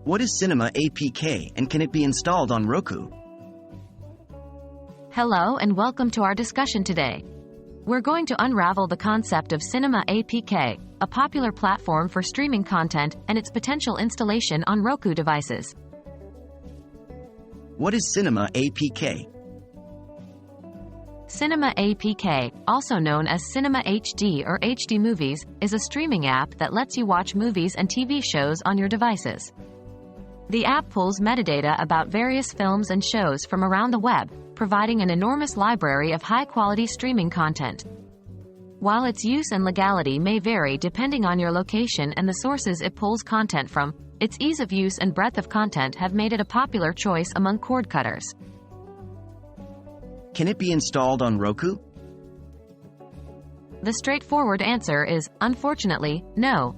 What is Cinema APK and can it be installed on Roku? Hello and welcome to our discussion today. We're going to unravel the concept of Cinema APK, a popular platform for streaming content, and its potential installation on Roku devices. What is Cinema APK? Cinema APK, also known as Cinema HD or HD Movies, is a streaming app that lets you watch movies and TV shows on your devices. The app pulls metadata about various films and shows from around the web, providing an enormous library of high-quality streaming content. While its use and legality may vary depending on your location and the sources it pulls content from, its ease of use and breadth of content have made it a popular choice among cord cutters. Can it be installed on Roku? The straightforward answer is, unfortunately, no.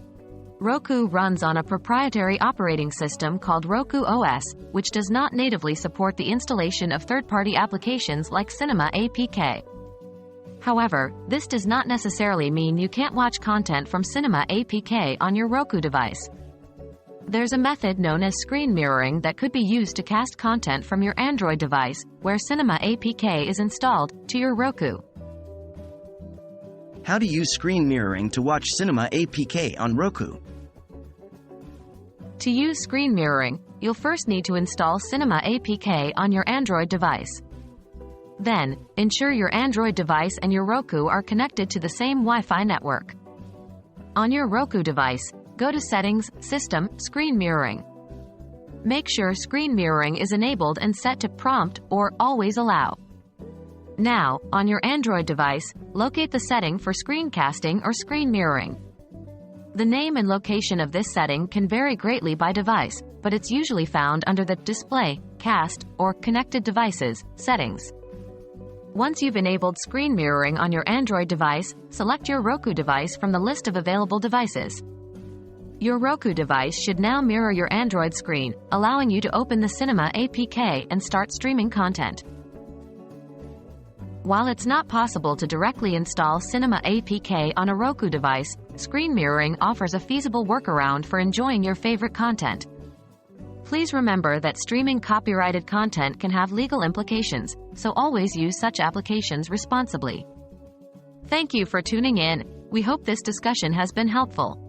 Roku runs on a proprietary operating system called Roku OS, which does not natively support the installation of third-party applications like Cinema APK. However, this does not necessarily mean you can't watch content from Cinema APK on your Roku device. There's a method known as screen mirroring that could be used to cast content from your Android device, where Cinema APK is installed, to your Roku. How to use screen mirroring to watch Cinema APK on Roku? To use screen mirroring, you'll first need to install Cinema APK on your Android device. Then, ensure your Android device and your Roku are connected to the same Wi-Fi network. On your Roku device, go to Settings, System, Screen Mirroring. Make sure screen mirroring is enabled and set to Prompt or Always Allow. Now, on your Android device, locate the setting for screencasting or screen mirroring. The name and location of this setting can vary greatly by device, but it's usually found under the Display, Cast, or Connected Devices settings. Once you've enabled screen mirroring on your Android device, select your Roku device from the list of available devices. Your Roku device should now mirror your Android screen, allowing you to open the Cinema APK and start streaming content. While it's not possible to directly install Cinema APK on a Roku device, screen mirroring offers a feasible workaround for enjoying your favorite content. Please remember that streaming copyrighted content can have legal implications, so always use such applications responsibly. Thank you for tuning in. We hope this discussion has been helpful.